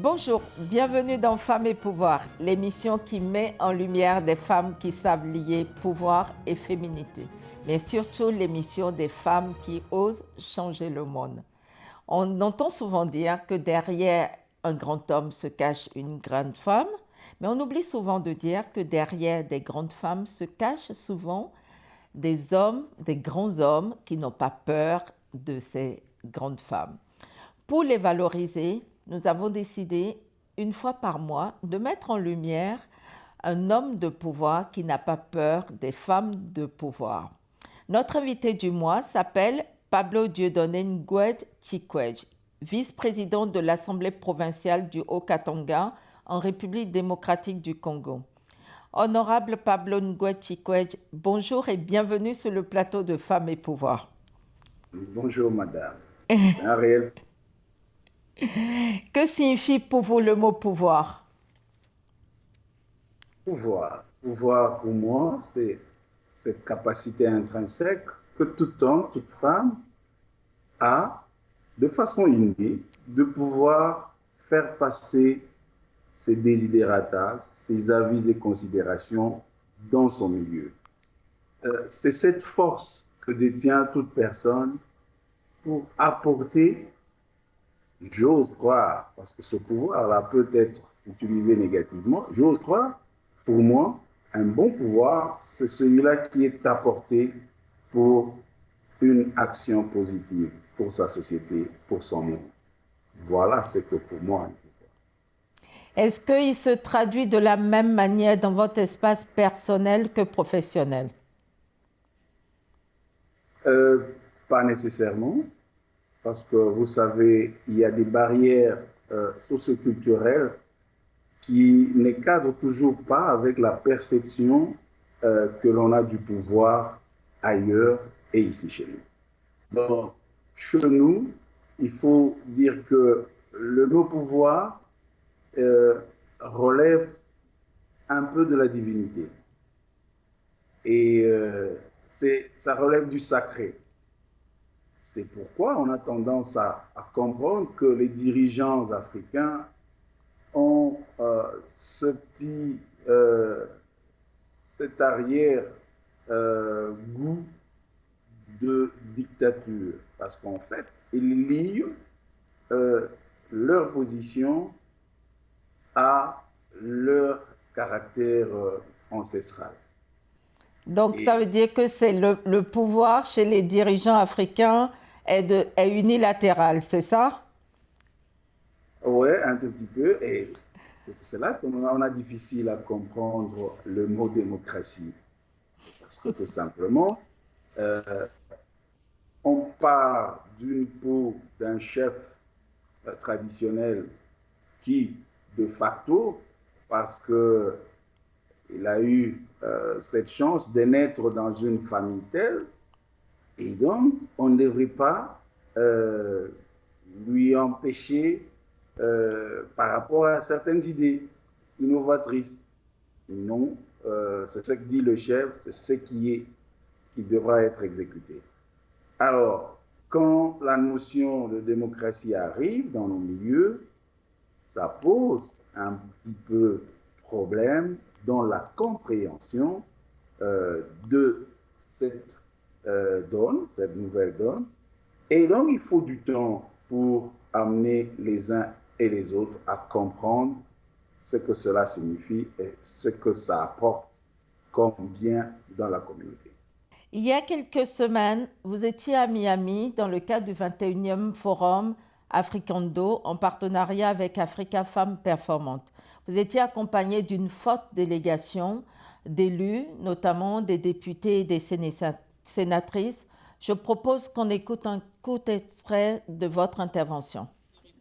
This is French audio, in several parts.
Bonjour, bienvenue dans Femmes et Pouvoir, l'émission qui met en lumière des femmes qui savent lier pouvoir et féminité, mais surtout l'émission des femmes qui osent changer le monde. On entend souvent dire que derrière un grand homme se cache une grande femme, mais on oublie souvent de dire que derrière des grandes femmes se cachent souvent des hommes, des grands hommes qui n'ont pas peur de ces grandes femmes. Pour les valoriser, nous avons décidé, une fois par mois, de mettre en lumière un homme de pouvoir qui n'a pas peur des femmes de pouvoir. Notre invité du mois s'appelle Pablo Dieudonné Nguedj Chikwedj, vice-président de l'Assemblée provinciale du Haut-Katanga en République démocratique du Congo. Honorable Pablo Nguedj Chikwedj, bonjour et bienvenue sur le plateau de Femmes et Pouvoir. Bonjour madame. C'est un réel. Que signifie pour vous le mot pouvoir? Pouvoir. Pouvoir pour moi, c'est cette capacité intrinsèque que tout homme, toute femme a de façon innée de pouvoir faire passer ses desiderata, ses avis et considérations dans son milieu. C'est cette force que détient toute personne pour apporter, j'ose croire, parce que ce pouvoir-là peut être utilisé négativement, j'ose croire, pour moi, un bon pouvoir, c'est celui-là qui est apporté pour une action positive, pour sa société, pour son monde. Voilà ce que pour moi. Est-ce qu'il se traduit de la même manière dans votre espace personnel que professionnel? Pas nécessairement, parce que vous savez, il y a des barrières socioculturelles qui ne cadrent toujours pas avec la perception que l'on a du pouvoir ailleurs et ici chez nous. Donc, chez nous, il faut dire que le mot pouvoir relève un peu de la divinité. Et ça relève du sacré. C'est pourquoi on a tendance à comprendre que les dirigeants africains ont cet arrière-goût de dictature. Parce qu'en fait, ils lient leur position à leur caractère ancestral. Donc, ça veut dire que c'est le pouvoir chez les dirigeants africains est unilatéral, c'est ça? Oui, un tout petit peu. Et c'est pour cela qu'on a difficile à comprendre le mot démocratie. Parce que tout simplement, on part d'une peau d'un chef traditionnel qui, de facto, parce qu'il a eu cette chance de naître dans une famille telle, et donc on ne devrait pas lui empêcher par rapport à certaines idées innovatrices. Non, c'est ce que dit le chef, c'est ce qui devra être exécuté. Alors, quand la notion de démocratie arrive dans nos milieux, ça pose un petit peu problème dans la compréhension de cette donne, cette nouvelle donne. Et donc, il faut du temps pour amener les uns et les autres à comprendre ce que cela signifie et ce que ça apporte comme bien dans la communauté. Il y a quelques semaines, vous étiez à Miami dans le cadre du 21e Forum Africando en partenariat avec Africa Femmes Performantes. Vous étiez accompagné d'une forte délégation d'élus, notamment des députés et des sénatrices. Je propose qu'on écoute un court extrait de votre intervention.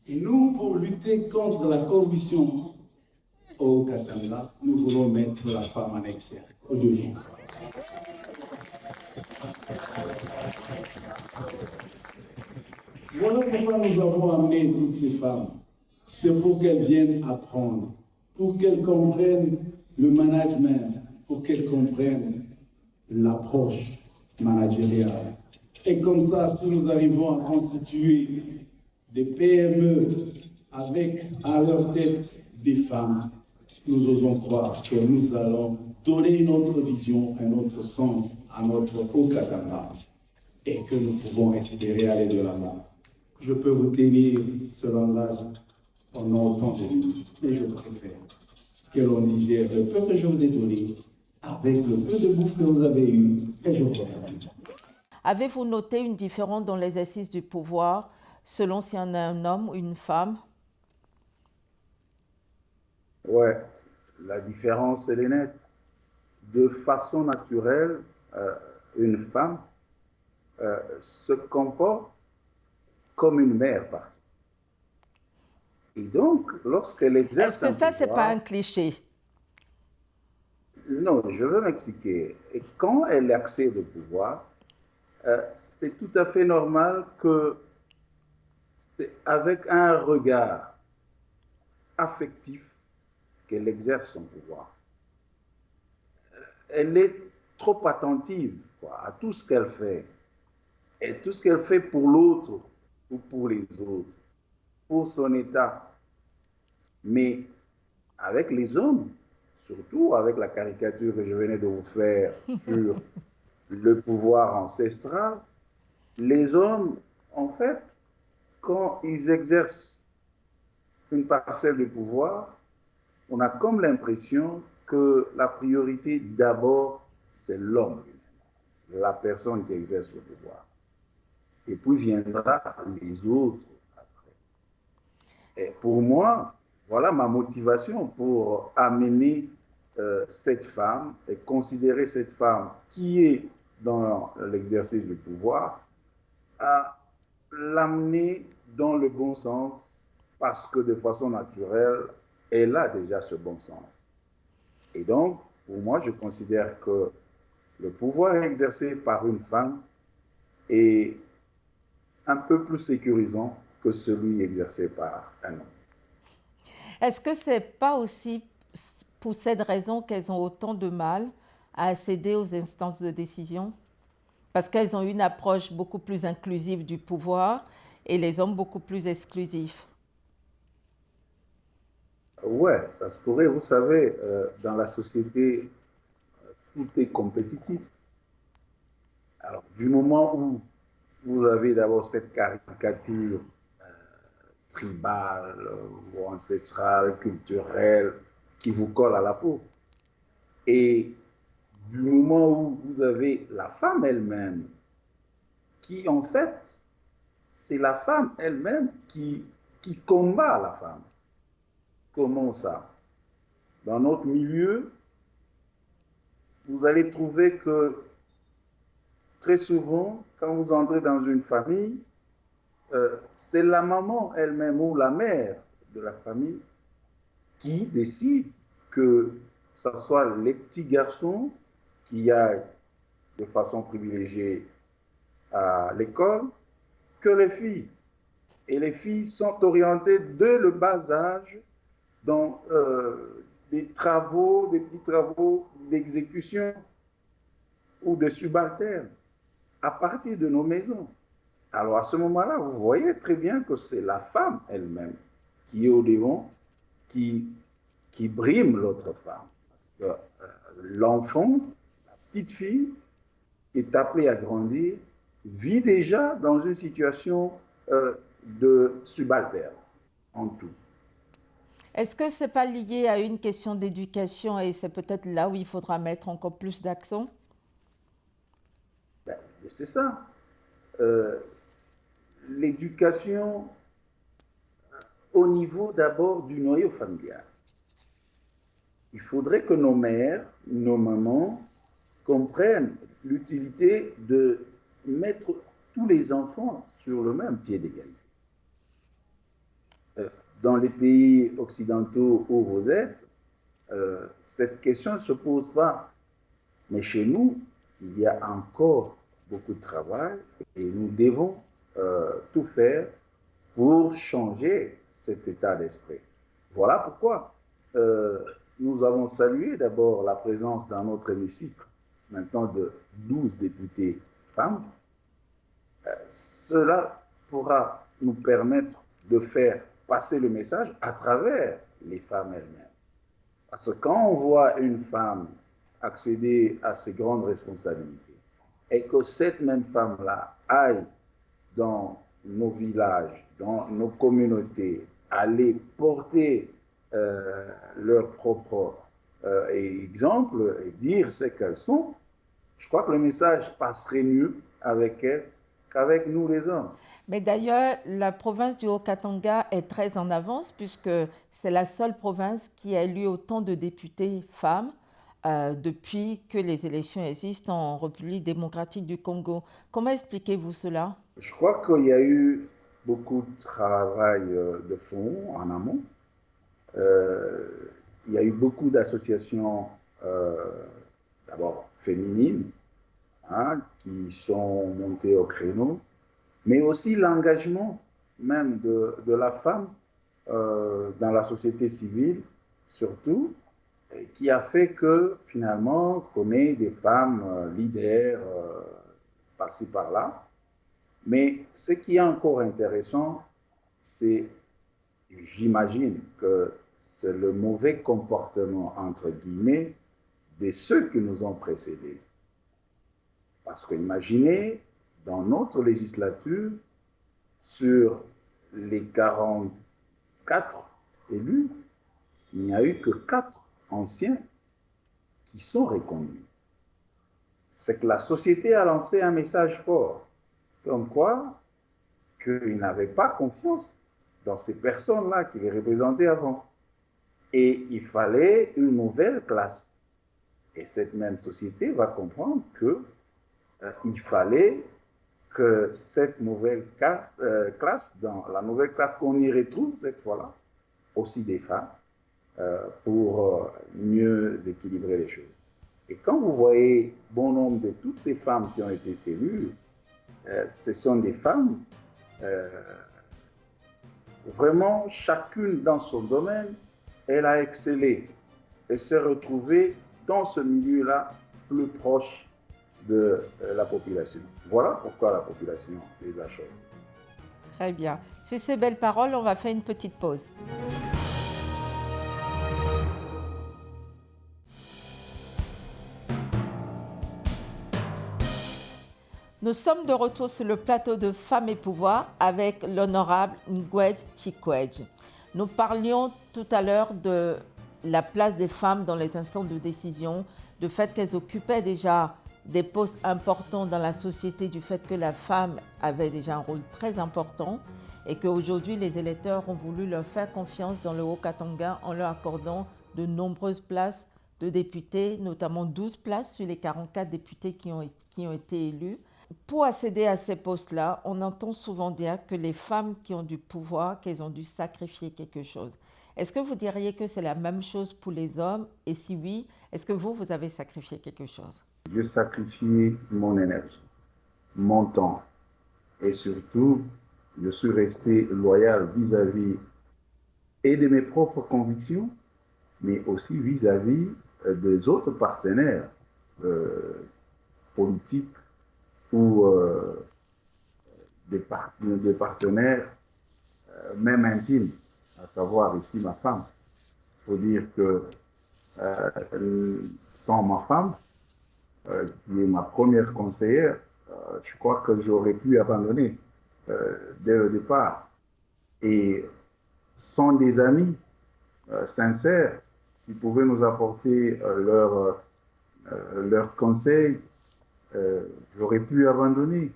Nous, pour lutter contre la corruption au Katanga, nous voulons mettre la femme en exergue, au devant. Voilà pourquoi nous avons amené toutes ces femmes. C'est pour qu'elles viennent apprendre, pour qu'elles comprennent le management, pour qu'elles comprennent l'approche managériale. Et comme ça, si nous arrivons à constituer des PME avec à leur tête des femmes, nous osons croire que nous allons donner une autre vision, un autre sens à notre Okatanga et que nous pouvons espérer aller de l'avant. Je peux vous tenir ce langage pendant autant de minutes, mais je préfère que l'on digère le peu que je vous ai donné avec le peu de bouffe que vous avez eu et je vous remercie. Avez-vous noté une différence dans l'exercice du pouvoir selon si on est un homme ou une femme? Ouais, la différence, elle est nette. De façon naturelle, une femme se comporte comme une mère partout. Et donc, lorsqu'elle exerce Est-ce que ça, c'est pas un cliché? Non, je veux m'expliquer. Et quand elle accède au pouvoir, c'est tout à fait normal que c'est avec un regard affectif qu'elle exerce son pouvoir. Elle est trop attentive à tout ce qu'elle fait. Et tout ce qu'elle fait pour l'autre ou pour les autres, pour son État. Mais avec les hommes, surtout avec la caricature que je venais de vous faire sur le pouvoir ancestral, les hommes, en fait, quand ils exercent une parcelle de pouvoir, on a comme l'impression que la priorité d'abord, c'est l'homme, la personne qui exerce le pouvoir. Et puis viendra les autres après. Et pour moi, voilà ma motivation pour amener cette femme et considérer cette femme qui est dans l'exercice du pouvoir à l'amener dans le bon sens parce que de façon naturelle, elle a déjà ce bon sens. Et donc, pour moi, je considère que le pouvoir exercé par une femme est un peu plus sécurisant que celui exercé par un homme. Est-ce que c'est pas aussi pour cette raison qu'elles ont autant de mal à accéder aux instances de décision? Parce qu'elles ont une approche beaucoup plus inclusive du pouvoir et les hommes beaucoup plus exclusifs. Ouais, ça se pourrait. Vous savez, dans la société, tout est compétitif. Alors, du moment où vous avez d'abord cette caricature tribale ou ancestrale, culturelle, qui vous colle à la peau, et du moment où vous avez la femme elle-même, qui en fait, c'est la femme elle-même qui combat la femme. Comment ça? Dans notre milieu, vous allez trouver que très souvent, quand vous entrez dans une famille, c'est la maman elle-même ou la mère de la famille qui décide que ce soit les petits garçons qui aillent de façon privilégiée à l'école que les filles. Et les filles sont orientées dès le bas âge dans des petits travaux d'exécution ou de subalterne à partir de nos maisons. Alors à ce moment-là, vous voyez très bien que c'est la femme elle-même qui est au devant, qui brime l'autre femme. Parce que l'enfant, la petite fille, est appelée à grandir, vit déjà dans une situation de subalterne en tout. Est-ce que ce n'est pas lié à une question d'éducation et c'est peut-être là où il faudra mettre encore plus d'accent? Ben, c'est ça. L'éducation au niveau d'abord du noyau familial. Il faudrait que nos mères, nos mamans comprennent l'utilité de mettre tous les enfants sur le même pied d'égalité. Dans les pays occidentaux où vous êtes, cette question ne se pose pas. Mais chez nous, il y a encore beaucoup de travail et nous devons tout faire pour changer cet état d'esprit. Voilà pourquoi nous avons salué d'abord la présence dans notre hémicycle maintenant de 12 députés femmes. Cela pourra nous permettre de faire passer le message à travers les femmes elles-mêmes. Parce que quand on voit une femme accéder à ces grandes responsabilités et que cette même femme-là aille dans nos villages, dans nos communautés, aller porter leur propre exemple et dire ce qu'elles sont, je crois que le message passerait mieux avec elles qu'avec nous les hommes. Mais d'ailleurs, la province du Haut-Katanga est très en avance puisque c'est la seule province qui a élu autant de députés femmes depuis que les élections existent en République démocratique du Congo. Comment expliquez-vous cela? Je crois qu'il y a eu beaucoup de travail de fond en amont. Il y a eu beaucoup d'associations, d'abord féminines, hein, qui sont montées au créneau, mais aussi l'engagement même de la femme dans la société civile, surtout, qui a fait que finalement, qu'on ait des femmes leaders par-ci par-là. Mais ce qui est encore intéressant, c'est, j'imagine, que c'est le mauvais comportement, entre guillemets, de ceux qui nous ont précédés. Parce que imaginez, dans notre législature, sur les 44 élus, il n'y a eu que 4 anciens qui sont reconduits. C'est que la société a lancé un message fort, comme quoi qu'ils n'avaient pas confiance dans ces personnes-là qui les représentaient avant. Et il fallait une nouvelle classe. Et cette même société va comprendre qu'il fallait que cette nouvelle classe, dans la nouvelle classe qu'on y retrouve cette fois-là, aussi des femmes, pour mieux équilibrer les choses. Et quand vous voyez bon nombre de toutes ces femmes qui ont été élues, ce sont des femmes, vraiment chacune dans son domaine, elle a excellé et s'est retrouvée dans ce milieu-là plus proche de la population. Voilà pourquoi la population les a choisis. Très bien. Sur ces belles paroles, on va faire une petite pause. Nous sommes de retour sur le plateau de Femmes et Pouvoir avec l'honorable Ngwedj Chikwedj. Nous parlions tout à l'heure de la place des femmes dans les instants de décision, du fait qu'elles occupaient déjà des postes importants dans la société, du fait que la femme avait déjà un rôle très important et qu'aujourd'hui les électeurs ont voulu leur faire confiance dans le Haut-Katanga en leur accordant de nombreuses places de députés, notamment 12 places sur les 44 députés qui ont été élus. Pour accéder à ces postes-là, on entend souvent dire que les femmes qui ont du pouvoir, qu'elles ont dû sacrifier quelque chose. Est-ce que vous diriez que c'est la même chose pour les hommes? Et si oui, est-ce que vous avez sacrifié quelque chose? J'ai sacrifié mon énergie, mon temps. Et surtout, je suis resté loyal vis-à-vis et de mes propres convictions, mais aussi vis-à-vis des autres partenaires politiques ou des partenaires même intimes, à savoir ici ma femme. Il faut dire que sans ma femme, qui est ma première conseillère, je crois que j'aurais pu abandonner dès le départ. Et sans des amis sincères qui pouvaient nous apporter leurs conseils, j'aurais pu abandonner.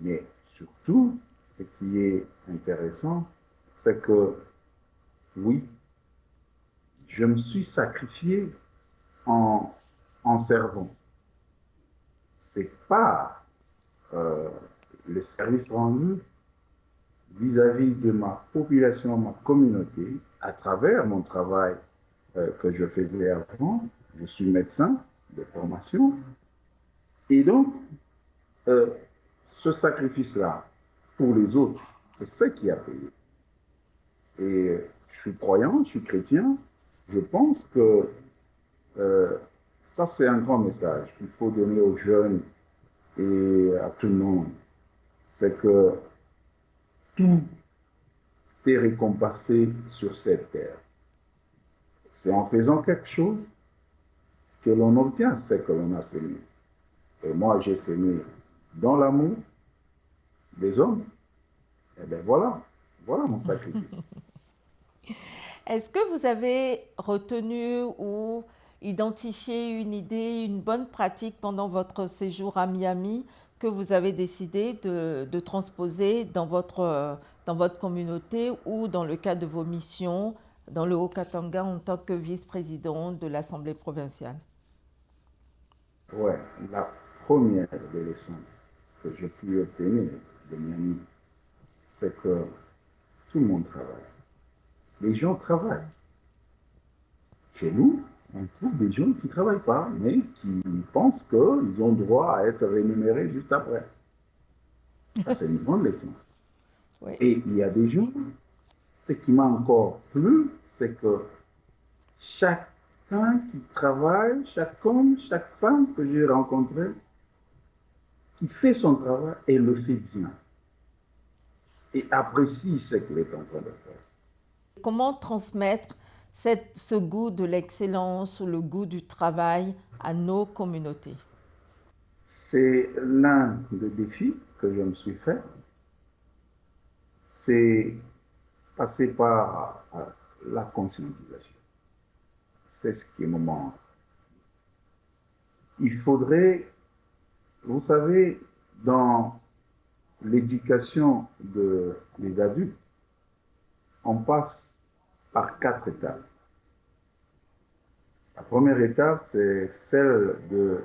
Mais surtout, ce qui est intéressant, c'est que oui, je me suis sacrifié en servant. C'est pas le service rendu vis-à-vis de ma population, ma communauté, à travers mon travail que je faisais avant. Je suis médecin de formation. Et donc, ce sacrifice-là, pour les autres, c'est ce qui a payé. Et je suis croyant, je suis chrétien, je pense que ça, c'est un grand message qu'il faut donner aux jeunes et à tout le monde. C'est que t'est récompensé sur cette terre. C'est en faisant quelque chose que l'on obtient ce que l'on a semé. Et moi, j'ai semé dans l'amour des hommes. Et bien voilà mon sacrifice. Est-ce que vous avez retenu ou identifié une idée, une bonne pratique pendant votre séjour à Miami que vous avez décidé de transposer dans votre communauté ou dans le cadre de vos missions dans le Haut-Katanga en tant que vice-président de l'Assemblée provinciale? Ouais, la première des leçons que j'ai pu obtenir de Miami, c'est que tout le monde travaille. Les gens travaillent. Chez nous, on trouve des gens qui ne travaillent pas, mais qui pensent qu'ils ont droit à être rémunérés juste après. Ça, c'est une grande leçon. Oui. Et il y a des gens, ce qui m'a encore plu, c'est que chacun qui travaille, chaque homme, chaque femme que j'ai rencontré, qui fait son travail et le fait bien. Et apprécie ce qu'il est en train de faire. Comment transmettre ce goût de l'excellence ou le goût du travail à nos communautés? C'est l'un des défis que je me suis fait. C'est passer par la conscientisation. C'est ce qui me manque. Il faudrait, vous savez, dans l'éducation des adultes, on passe par 4 étapes. La première étape, c'est celle de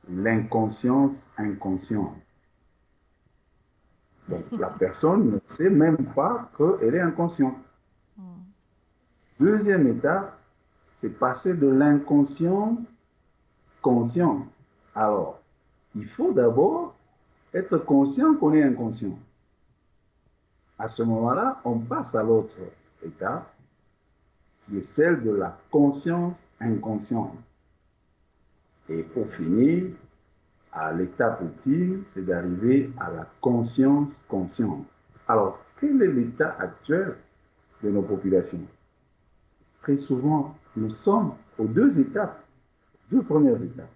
l'inconscience inconsciente. Donc, la personne ne sait même pas qu'elle est inconsciente. Deuxième étape, c'est passer de l'inconscience consciente. Alors, il faut d'abord être conscient qu'on est inconscient. À ce moment-là, on passe à l'autre étape, qui est celle de la conscience inconsciente. Et pour finir, à l'étape ultime, c'est d'arriver à la conscience consciente. Alors, quel est l'état actuel de nos populations? Très souvent, nous sommes aux deux premières étapes.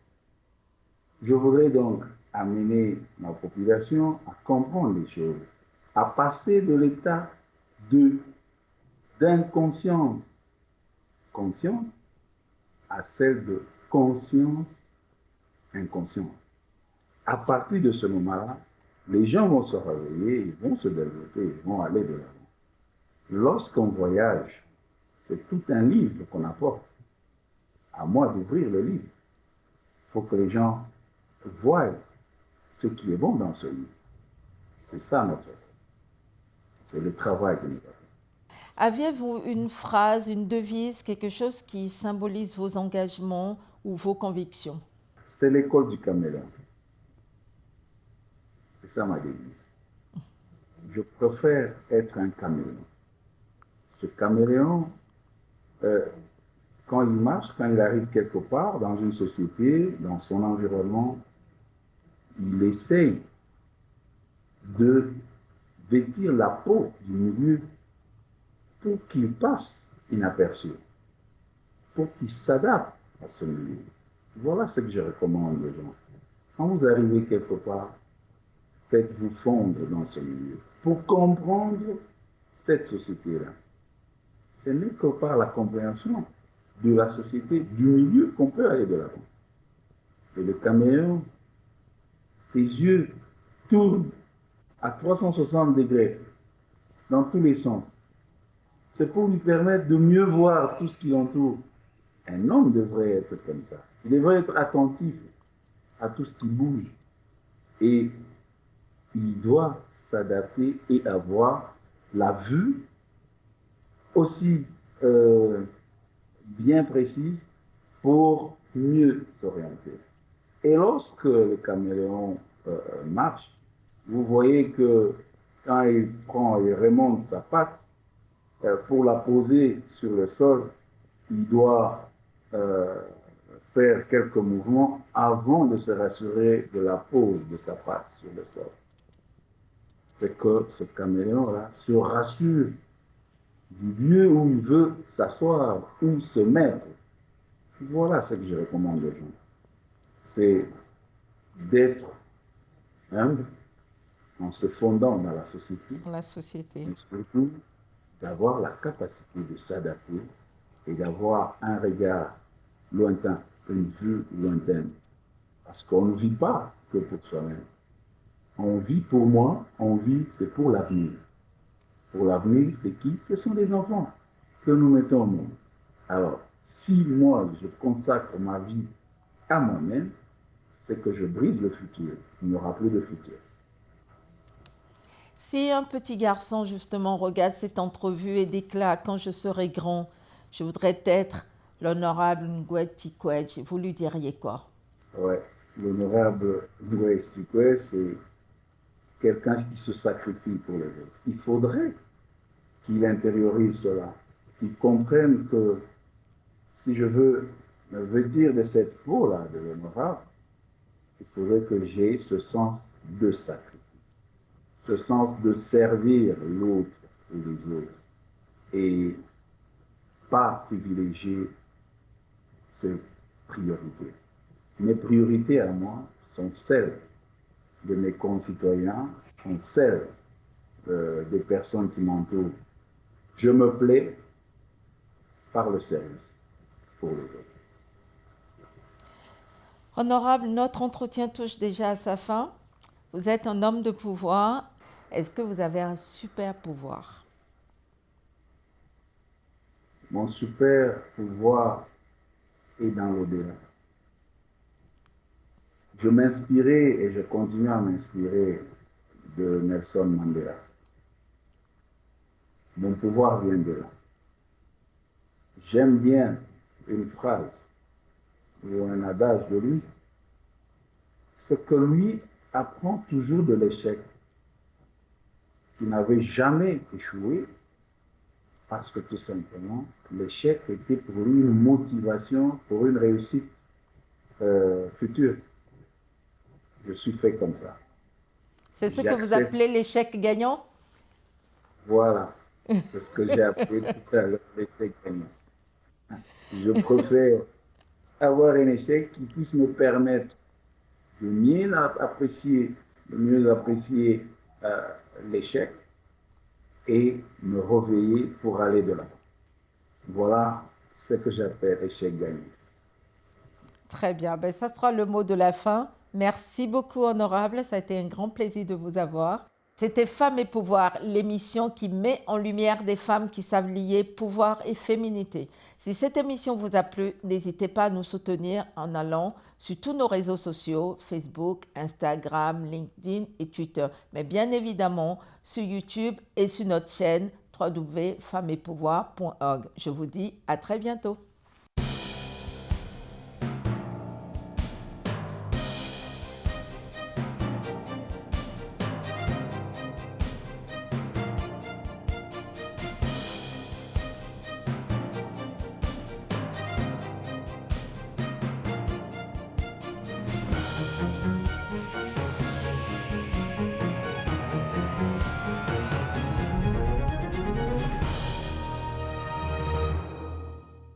Je voudrais donc amener ma population à comprendre les choses, à passer de l'état d'inconscience consciente à celle de conscience inconsciente. À partir de ce moment-là, les gens vont se réveiller, ils vont se développer, ils vont aller de l'avant. Lorsqu'on voyage, c'est tout un livre qu'on apporte. À moi d'ouvrir le livre. Il faut que les gens voient ce qui est bon dans ce livre. C'est ça notre œuvre. C'est le travail que nous avons. Aviez-vous une phrase, une devise, quelque chose qui symbolise vos engagements ou vos convictions? C'est l'école du caméléon. C'est ça ma devise. Je préfère être un caméléon. Ce caméléon, quand il marche, quand il arrive quelque part, dans une société, dans son environnement, il essaye de vêtir la peau du milieu pour qu'il passe inaperçu, pour qu'il s'adapte à ce milieu. Voilà ce que je recommande aux gens. Quand vous arrivez quelque part, faites-vous fondre dans ce milieu pour comprendre cette société-là. Ce n'est que par la compréhension de la société, du milieu, qu'on peut aller de l'avant. Et le caméléon, ses yeux tournent à 360 degrés dans tous les sens. C'est pour lui permettre de mieux voir tout ce qui l'entoure. Un homme devrait être comme ça. Il devrait être attentif à tout ce qui bouge. Et il doit s'adapter et avoir la vue aussi bien précise pour mieux s'orienter. Et lorsque le caméléon marche, vous voyez que quand il remonte sa patte, pour la poser sur le sol, il doit faire quelques mouvements avant de se rassurer de la pose de sa patte sur le sol. c'est que ce caméléon-là se rassure du lieu où il veut s'asseoir, où se mettre. Voilà ce que je recommande aux gens. C'est d'être humble en se fondant dans la société, Dans la société. mais surtout d'avoir la capacité de s'adapter et d'avoir un regard lointain, une vue lointaine. Parce qu'on ne vit pas que pour soi-même. On vit pour moi, on vit, c'est pour l'avenir. Pour l'avenir, c'est qui? Ce sont les enfants que nous mettons au monde. Alors, si moi, je consacre ma vie à moi-même, c'est que je brise le futur. Il n'y aura plus de futur. Si un petit garçon, justement, regarde cette entrevue et déclare « Quand je serai grand, je voudrais être l'honorable Ngouet Chikwech », vous lui diriez quoi? Ouais, l'honorable Ngouet Chikwech, c'est quelqu'un qui se sacrifie pour les autres. Il faudrait qu'il intériorise cela, qu'il comprenne que si je veux me vêtir de cette peau-là, de l'honorable, il faudrait que j'aie ce sens de sacrifice, ce sens de servir l'autre et les autres, et pas privilégier ses priorités. Mes priorités à moi sont celles de mes concitoyens, sont celles des personnes qui m'entourent. Je me plais par le service pour les autres. Honorable, notre entretien touche déjà à sa fin. Vous êtes un homme de pouvoir. Est-ce que vous avez un super pouvoir? Mon super pouvoir est dans l'au-delà. Je m'inspirais et je continue à m'inspirer de Nelson Mandela. Mon pouvoir vient de là. J'aime bien une phrase ou un adage de lui, c'est que lui apprend toujours de l'échec, qu'il n'avait jamais échoué, parce que tout simplement, l'échec était pour lui une motivation pour une réussite future. Je suis fait comme ça. C'est ce que vous appelez l'échec gagnant? Voilà, c'est ce que j'ai appelé tout à l'heure, l'échec gagnant. Je préfère avoir un échec qui puisse me permettre de mieux apprécier, l'échec et me réveiller pour aller de l'avant. Voilà ce que j'appelle échec gagné. Très bien, ben, ça sera le mot de la fin. Merci beaucoup, Honorable. Ça a été un grand plaisir de vous avoir. C'était Femmes et Pouvoir, l'émission qui met en lumière des femmes qui savent lier pouvoir et féminité. Si cette émission vous a plu, n'hésitez pas à nous soutenir en allant sur tous nos réseaux sociaux, Facebook, Instagram, LinkedIn et Twitter. Mais bien évidemment, sur YouTube et sur notre chaîne www.femmesetpouvoir.org. Je vous dis à très bientôt.